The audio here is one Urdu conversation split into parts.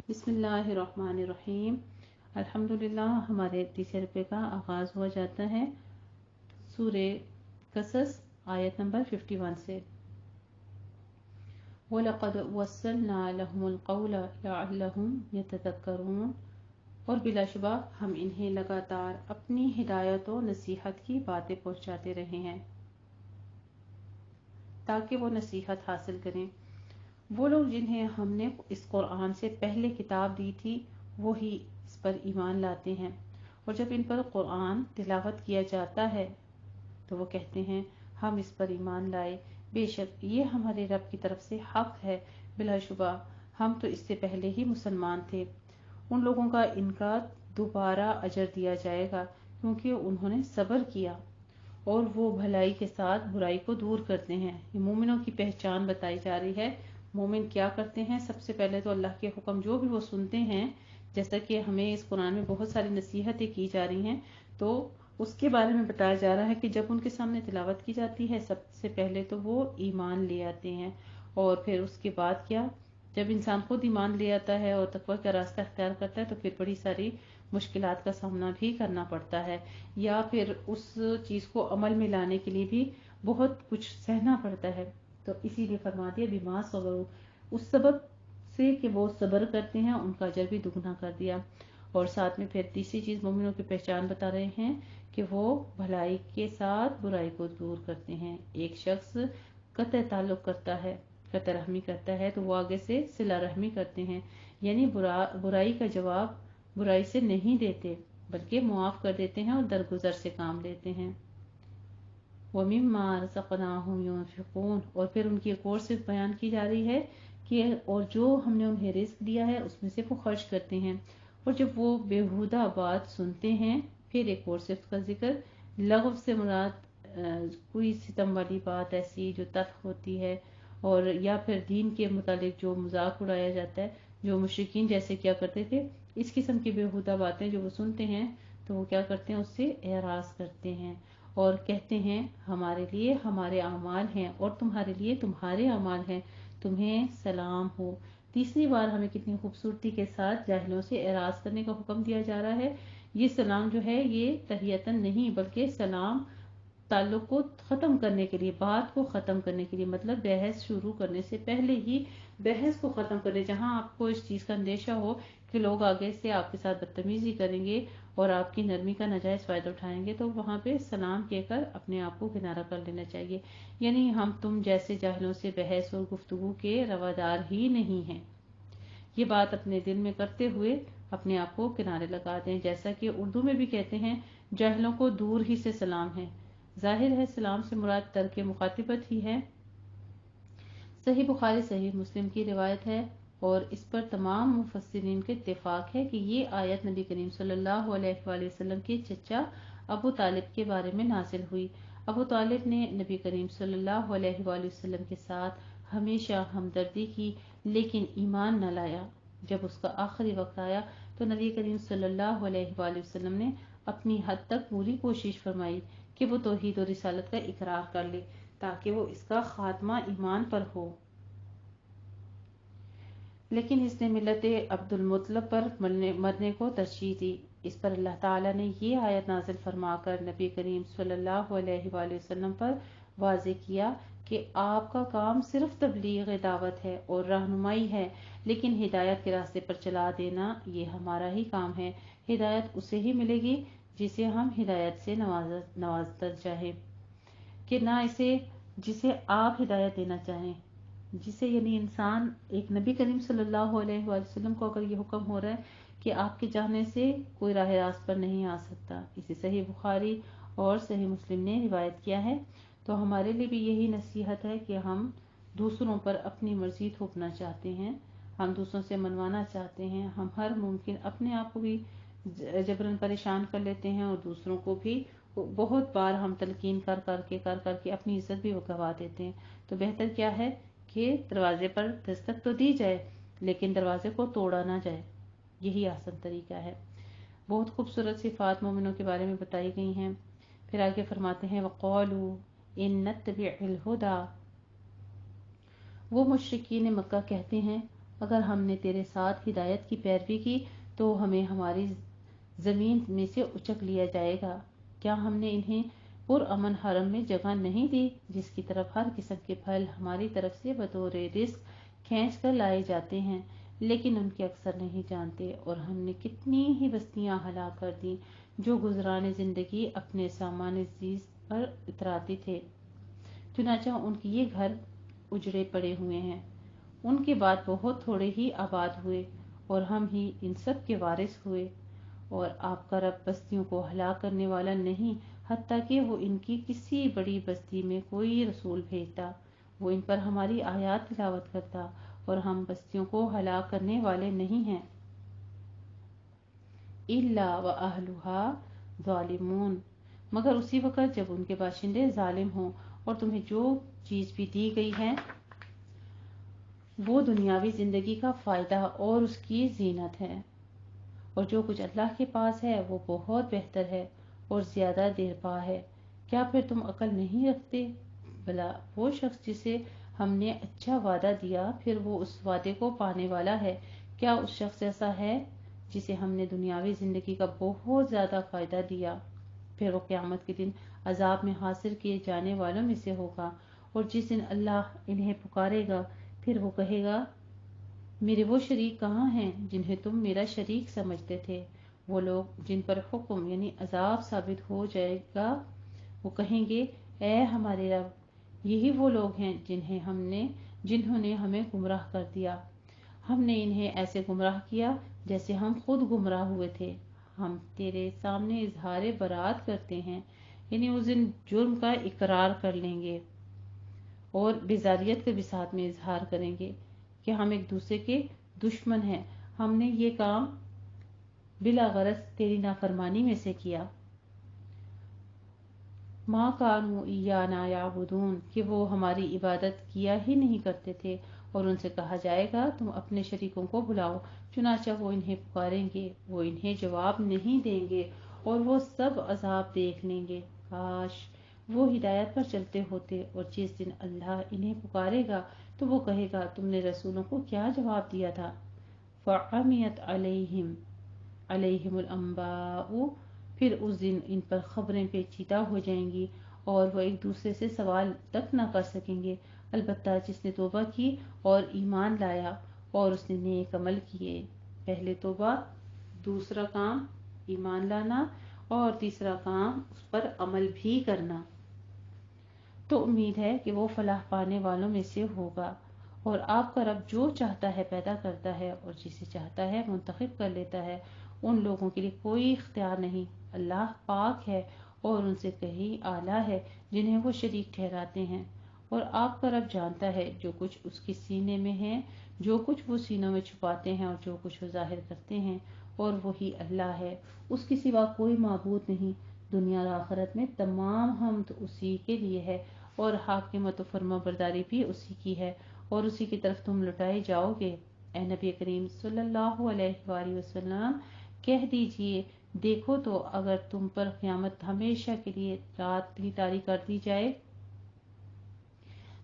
بسم اللہ الرحمن الرحیم۔ الحمدللہ ہمارے تیسرے رقعے کا آغاز ہوا جاتا ہے سورہ قصص آیت نمبر 51 سے۔ وَلَقَدْ وَصَّلْنَا لَهُمُ الْقَوْلَ لَعَلَّهُمْ يَتَذَكَّرُونَ، اور بلا شبہ ہم انہیں لگاتار اپنی ہدایت و نصیحت کی باتیں پہنچاتے رہے ہیں تاکہ وہ نصیحت حاصل کریں۔ وہ لوگ جنہیں ہم نے اس قرآن سے پہلے کتاب دی تھی وہی اس پر ایمان لاتے ہیں، اور جب ان پر قرآن تلاوت کیا جاتا ہے تو وہ کہتے ہیں ہم اس پر ایمان لائے، بے شک یہ ہمارے رب کی طرف سے حق ہے، بلا شبہ ہم تو اس سے پہلے ہی مسلمان تھے۔ ان لوگوں کا ان کا دوبارہ اجر دیا جائے گا کیونکہ انہوں نے صبر کیا، اور وہ بھلائی کے ساتھ برائی کو دور کرتے ہیں۔ یہ مومنوں کی پہچان بتائی جا رہی ہے۔ مومن کیا کرتے ہیں؟ سب سے پہلے تو اللہ کے حکم جو بھی وہ سنتے ہیں، جیسا کہ ہمیں اس قرآن میں بہت ساری نصیحتیں کی جا رہی ہیں، تو اس کے بارے میں بتایا جا رہا ہے کہ جب ان کے سامنے تلاوت کی جاتی ہے سب سے پہلے تو وہ ایمان لے آتے ہیں، اور پھر اس کے بعد کیا، جب انسان خود ایمان لے آتا ہے اور تقوی کا راستہ اختیار کرتا ہے تو پھر بڑی ساری مشکلات کا سامنا بھی کرنا پڑتا ہے، یا پھر اس چیز کو عمل میں لانے کے لیے بھی بہت کچھ سہنا پڑتا ہے۔ تو اسی لیے فرما دیا بما صبروا، اس سبب سے کہ وہ صبر کرتے ہیں ان کا اجر بھی دگنا کر دیا۔ اور ساتھ میں پھر تیسری چیز مومنوں کی پہچان بتا رہے ہیں کہ وہ بھلائی کے ساتھ برائی کو دور کرتے ہیں۔ ایک شخص قطع تعلق کرتا ہے، قطع رحمی کرتا ہے، تو وہ آگے سے صلہ رحمی کرتے ہیں، یعنی برائی کا جواب برائی سے نہیں دیتے بلکہ معاف کر دیتے ہیں اور درگزر سے کام لیتے ہیں۔ وَمِمَّا رَزَقْنَاهُمْ يُنْفِقُونَ، اور پھر ان کی ایک اور صفت بیان کی جا رہی ہے کہ اور جو ہم نے انہیں رزق دیا ہے اس میں سے وہ خرچ کرتے ہیں، اور جب وہ بیہودہ بات سنتے ہیں، پھر ایک اور صفت کا ذکر، لغو سے مراد کوئی ستم والی بات ایسی جو تلخ ہوتی ہے، اور یا پھر دین کے متعلق جو مذاق اڑایا جاتا ہے، جو مشرکین جیسے کیا کرتے تھے، اس قسم کی بیہودہ باتیں جو وہ سنتے ہیں تو وہ کیا کرتے ہیں، اس سے اعراض کرتے ہیں اور کہتے ہیں ہمارے لیے ہمارے اعمال ہیں اور تمہارے لیے تمہارے اعمال ہیں، تمہیں سلام ہو۔ تیسری بار ہمیں کتنی خوبصورتی کے ساتھ جاہلوں سے اعراض کرنے کا حکم دیا جا رہا ہے۔ یہ سلام جو ہے یہ تحیتاً نہیں بلکہ سلام تعلق کو ختم کرنے کے لیے، بات کو ختم کرنے کے لیے، مطلب بحث شروع کرنے سے پہلے ہی بحث کو ختم کرنے، جہاں آپ کو اس چیز کا اندیشہ ہو کہ لوگ آگے سے آپ کے ساتھ بدتمیزی کریں گے اور آپ کی نرمی کا ناجائز فائدہ اٹھائیں گے، تو وہاں پہ سلام کہہ کر اپنے آپ کو کنارہ کر لینا چاہیے، یعنی ہم تم جیسے جاہلوں سے بحث اور گفتگو کے روادار ہی نہیں ہیں۔ یہ بات اپنے دل میں کرتے ہوئے اپنے آپ کو کنارے لگا دیں، جیسا کہ اردو میں بھی کہتے ہیں جاہلوں کو دور ہی سے سلام ہے۔ ظاہر ہے سلام سے مراد ترک مخاطبت ہی ہے۔ صحیح بخاری صحیح مسلم کی روایت ہے، اور اس پر تمام مفسرین کے اتفاق ہے کہ یہ آیت نبی کریم صلی اللہ علیہ وآلہ وسلم کے چچا ابو طالب کے بارے میں نازل ہوئی۔ ابو طالب نے نبی کریم صلی اللہ علیہ وآلہ وسلم کے ساتھ ہمیشہ ہمدردی کی لیکن ایمان نہ لایا۔ جب اس کا آخری وقت آیا تو نبی کریم صلی اللہ علیہ وآلہ وسلم نے اپنی حد تک پوری کوشش فرمائی کہ وہ توحید و رسالت کا اقرار کر لے تاکہ وہ اس کا خاتمہ ایمان پر ہو، لیکن اس نے ملت عبد المطلب پر مرنے کو ترجیح دی۔ اس پر اللہ تعالیٰ نے یہ آیت نازل فرما کر نبی کریم صلی اللہ علیہ وآلہ وسلم پر واضح کیا کہ آپ کا کام صرف تبلیغ دعوت ہے اور رہنمائی ہے، لیکن ہدایت کے راستے پر چلا دینا یہ ہمارا ہی کام ہے۔ ہدایت اسے ہی ملے گی جسے ہم ہدایت سے نوازتا چاہے، کہ نہ اسے جسے آپ ہدایت دینا چاہیں، جسے یعنی انسان ایک نبی کریم صلی اللہ علیہ وآلہ وسلم کو اگر یہ حکم ہو رہا ہے کہ آپ کے جانے سے کوئی راہ راست پر نہیں آ سکتا، اسے صحیح بخاری اور صحیح مسلم نے روایت کیا ہے، تو ہمارے لیے بھی یہی نصیحت ہے کہ ہم دوسروں پر اپنی مرضی تھوپنا چاہتے ہیں، ہم دوسروں سے منوانا چاہتے ہیں، ہم ہر ممکن اپنے آپ کو بھی جبراً پریشان کر لیتے ہیں اور دوسروں کو بھی بہت بار ہم تلقین کر کر کے اپنی عزت بھی گوا دیتے ہیں۔ تو بہتر کیا ہے کہ دروازے پر دستک تو دی جائے لیکن دروازے کو توڑا نہ جائے، یہی آسان طریقہ ہے۔ بہت خوبصورت صفات مومنوں کے بارے میں بتائی گئی ہیں۔ پھر آگے فرماتے ہیں وَقَالُوا إِن نَّتَّبِعِ الْهُدَى، وہ مشرکین مکہ کہتے ہیں اگر ہم نے تیرے ساتھ ہدایت کی پیروی کی تو ہمیں ہماری زمین میں سے اچک لیا جائے گا۔ کیا ہم نے انہیں پرامن حرم میں جگہ نہیں دی جس کی طرف ہر قسم کے پھل ہماری طرف سے بطور رزق کھینچ کر لائے جاتے ہیں، لیکن ان کے اکثر نہیں جانتے۔ اور ہم نے کتنی ہی بستیاں ہلاک کر دیں جو گزران زندگی اپنے سامان زیست پر اتراتے تھے، چنانچہ ان کے یہ گھر اجڑے پڑے ہوئے ہیں۔ ان کے بعد بہت تھوڑے ہی آباد ہوئے اور ہم ہی ان سب کے وارث ہوئے۔ اور آپ کا رب بستیوں کو ہلاک کرنے والا نہیں حتیٰ کہ وہ ان کی کسی بڑی بستی میں کوئی رسول بھیجتا، وہ ان پر ہماری آیات تلاوت کرتا، اور ہم بستیوں کو ہلاک کرنے والے نہیں ہیں۔ الا وَأَهْلُهَا ظالمون، مگر اسی وقت جب ان کے باشندے ظالم ہوں۔ اور تمہیں جو چیز بھی دی گئی ہے وہ دنیاوی زندگی کا فائدہ اور اس کی زینت ہے، اور جو کچھ اللہ کے پاس ہے وہ بہت بہتر ہے اور زیادہ دیر پا ہے۔ کیا پھر تم عقل نہیں رکھتے؟ بھلا وہ شخص جسے ہم نے اچھا وعدہ دیا پھر وہ اس وعدے کو پانے والا ہے، کیا اس شخص ایسا ہے جسے ہم نے دنیاوی زندگی کا بہت زیادہ فائدہ دیا؟ پھر وہ قیامت کے دن عذاب میں حاصل کیے جانے والوں میں سے ہوگا۔ اور جس دن اللہ انہیں پکارے گا پھر وہ کہے گا، میرے وہ شریک کہاں ہیں جنہیں تم میرا شریک سمجھتے تھے؟ وہ لوگ جن پر حکم یعنی عذاب ثابت ہو جائے گا وہ کہیں گے، اے ہمارے رب، یہی وہ لوگ ہیں جنہوں نے ہمیں گمراہ کر دیا۔ ہم نے انہیں ایسے گمراہ کیا جیسے ہم خود گمراہ ہوئے تھے۔ ہم تیرے سامنے اظہار برات کرتے ہیں، یعنی اس دن جرم کا اقرار کر لیں گے اور بیزاریت کا بھی ساتھ میں اظہار کریں گے کہ ہم ایک دوسرے کے دشمن ہیں، ہم نے یہ کام بلا غرض تیری نافرمانی میں سے کیا۔ مَا كَانُوا إِيَّانَا يَعْبُدُونَ، کہ وہ ہماری عبادت کیا ہی نہیں کرتے تھے۔ اور ان سے کہا جائے گا، تم اپنے شریکوں کو بلاؤ، چنانچہ وہ انہیں پکاریں گے، وہ انہیں جواب نہیں دیں گے اور وہ سب عذاب دیکھ لیں گے۔ کاش وہ ہدایت پر چلتے ہوتے۔ اور جس دن اللہ انہیں پکارے گا تو وہ کہے گا، تم نے رسولوں کو کیا جواب دیا تھا؟ فَعَمِيَتْ عَلَيْهِمُ الْأَنْبَاءُ، پھر اس دن ان پر خبریں پیچیدہ ہو جائیں گی اور وہ ایک دوسرے سے سوال تک نہ کر سکیں گے، البتہ جس نے توبہ کی اور ایمان لایا اور اس نے نیک عمل کیے۔ پہلے توبہ، دوسرا کام ایمان لانا، اور تیسرا کام اس پر عمل بھی کرنا۔ تو امید ہے کہ وہ فلاح پانے والوں میں سے ہوگا۔ اور آپ کا رب جو چاہتا ہے پیدا کرتا ہے اور جسے چاہتا ہے منتخب کر لیتا ہے، ان لوگوں کے لیے کوئی اختیار نہیں۔ اللہ پاک ہے اور ان سے کہیں اعلیٰ ہے جنہیں وہ شریک ٹھہراتے ہیں۔ اور آپ کا رب جانتا ہے جو کچھ اس کے سینے میں ہے، جو کچھ وہ سینوں میں چھپاتے ہیں اور جو کچھ وہ ظاہر کرتے ہیں، اور وہی اللہ ہے، اس کے سوا کوئی معبود نہیں۔ دنیا اور آخرت میں تمام حمد اسی کے لیے ہے، اور حاکمیت و فرما برداری بھی اسی کی ہے، اور اسی کی طرف تم لوٹائے جاؤ گے۔ اے نبی کریم صلی اللہ علیہ وآلہ وسلم، کہہ دیجئے، دیکھو تو اگر تم پر قیامت ہمیشہ کے لیے رات ہی طاری کر دی جائے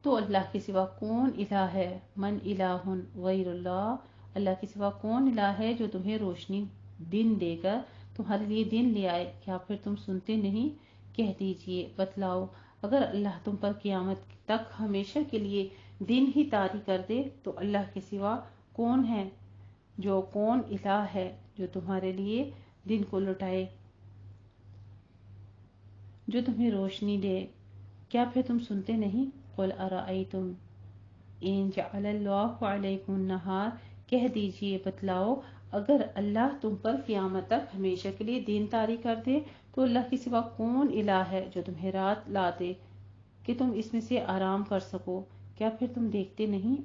تو اللہ کے سوا کون الہ ہے؟ من الہ غیر اللہ، اللہ کے سوا کون الہ ہے جو تمہیں روشنی دن دے کر تمہارے لیے دن لے آئے؟ کیا پھر تم سنتے نہیں؟ کہہ دیجئے، بتلاؤ، اگر اللہ تم پر قیامت تک ہمیشہ کے لیے دن ہی طاری کر دے تو اللہ کے سوا کون ہے، جو کون الہ ہے جو تمہارے لیے دن کو لوٹائے، جو تمہیں روشنی دے؟ کیا پھر تم سنتے نہیں؟ قل ارأیتم ان جعل اللہ علیکم النہار، کہہ دیجئے، بتلاؤ، اگر اللہ تم پر قیامت تک ہمیشہ کے لیے دن طاری کر دے تو اللہ کے سوا کون الہ ہے جو تمہیں رات لا دے کہ تم اس میں سے آرام کر سکو؟ کیا پھر تم دیکھتے نہیں؟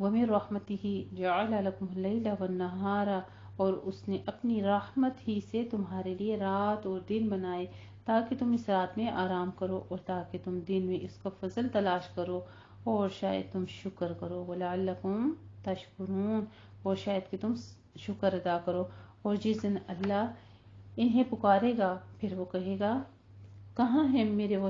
وَمِن رَحْمَتِهِ جَعَلَ لَكُمُ اللَّيْلَ وَالنَّهَارَ، اور اس نے اپنی رحمت ہی سے تمہارے لیے رات اور دن بنائے تاکہ تم اس رات میں آرام کرو اور تاکہ تم دن میں اس کا فضل تلاش کرو اور شاید تم شکر کرو، وَلَعَلَّكُمْ تَشْكُرُونَ، اور شاید کہ تم شکر ادا کرو۔ اور جس دن اللہ انہیں پکارے گا پھر وہ کہے گا، کہاں ہیں میرے وہ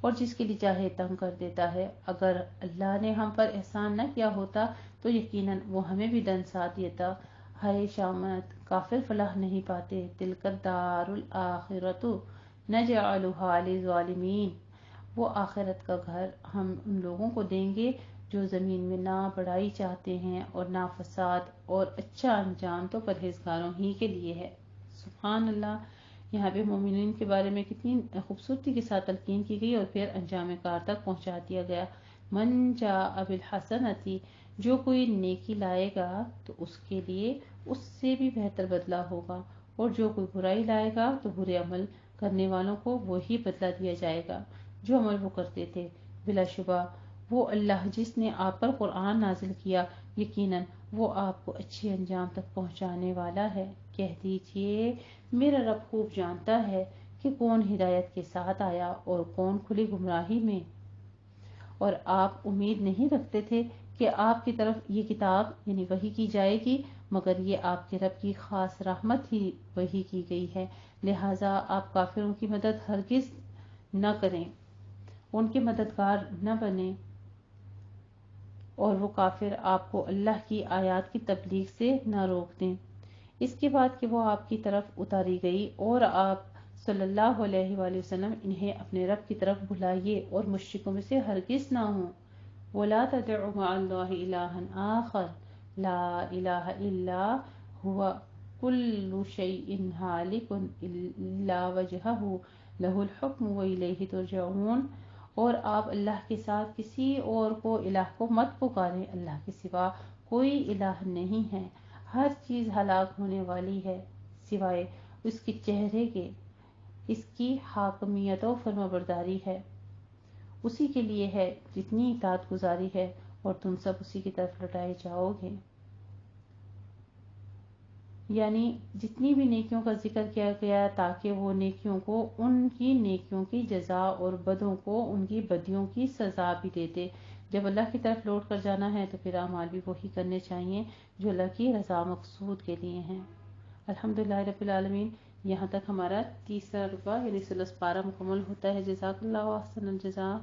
اور جس کے لیے چاہے تنگ کر دیتا ہے۔ اگر اللہ نے ہم پر احسان نہ کیا ہوتا تو یقیناً وہ ہمیں بھی دن ساتھ دیتا۔ ہائے شامت، کافر فلاح نہیں پاتے۔ تلک الدار الآخرۃ نجعلھا للظالمین، وہ آخرت کا گھر ہم ان لوگوں کو دیں گے جو زمین میں نہ بڑائی چاہتے ہیں اور نہ فساد، اور اچھا انجام تو پرہیزگاروں ہی کے لیے ہے۔ سبحان اللہ۔ یہاں پہ مومنین کے بارے میں کتنی خوبصورتی کے ساتھ تلقین کی گئی اور پھر انجام کار تک پہنچا دیا گیا۔ من جاء بالحسنۃ، جو کوئی نیکی لائے گا تو اس کے لیے اس سے بھی بہتر بدلہ ہوگا، اور جو کوئی برائی لائے گا تو برے عمل کرنے والوں کو وہی بدلہ دیا جائے گا جو عمل وہ کرتے تھے۔ بلا شبہ وہ اللہ جس نے آپ پر قرآن نازل کیا، یقیناً وہ آپ کو اچھے انجام تک پہنچانے والا ہے۔ کہہ دیجئے میرا رب خوب جانتا ہے کہ کون ہدایت کے ساتھ آیا اور کون کھلی گمراہی میں۔ اور آپ امید نہیں رکھتے تھے کہ آپ کی طرف یہ کتاب یعنی وحی کی جائے گی، مگر یہ آپ کے رب کی خاص رحمت ہی وحی کی گئی ہے، لہٰذا آپ کافروں کی مدد ہرگز نہ کریں، ان کے مددگار نہ بنیں، اور وہ کافر آپ کو اللہ کی آیات کی تبلیغ سے نہ روک دیں۔ اس کے بعد کہ وہ آپ کی طرف اتاری گئی اور آپ صلی اللہ علیہ وآلہ وسلم انہیں اپنے رب کی طرف بلائیے اور مشرکوں میں سے ہرگز نہ ہوں۔ وَلَا تَدْعُ مَعَ اللَّهِ إِلَٰهًا آخَرَ لَا إِلَٰهَ إِلَّا هُوَ كُلُّ شَيْءٍ هَالِكٌ إِلَّا وَجْهَهُ لَهُ الْحُكْمُ وَإِلَيْهِ تُرْجَعُونَ، اور آپ اللہ کے ساتھ کسی اور کو الہ کو مت پکاریں، اللہ کے سوا کوئی الہ نہیں ہے، ہر چیز ہلاک ہونے والی ہے سوائے اس کے چہرے کے، اس کی حاکمیت و فرمانبرداری ہے، اسی کے لیے ہے جتنی اطاعت گزاری ہے، اور تم سب اسی کی طرف لوٹائے جاؤ گے۔ یعنی جتنی بھی نیکیوں کا ذکر کیا گیا تاکہ وہ نیکیوں کو ان کی نیکیوں کی جزا اور بدوں کو ان کی بدیوں کی سزا بھی دیتے۔ جب اللہ کی طرف لوٹ کر جانا ہے تو پھر اعمال بھی وہی کرنے چاہیے جو اللہ کی رضا مقصود کے لیے ہیں۔ الحمدللہ رب العالمین۔ یہاں تک ہمارا تیسرا رکوع یعنی ثلث پارہ مکمل ہوتا ہے۔ جزاک اللہ احسن الجزاء۔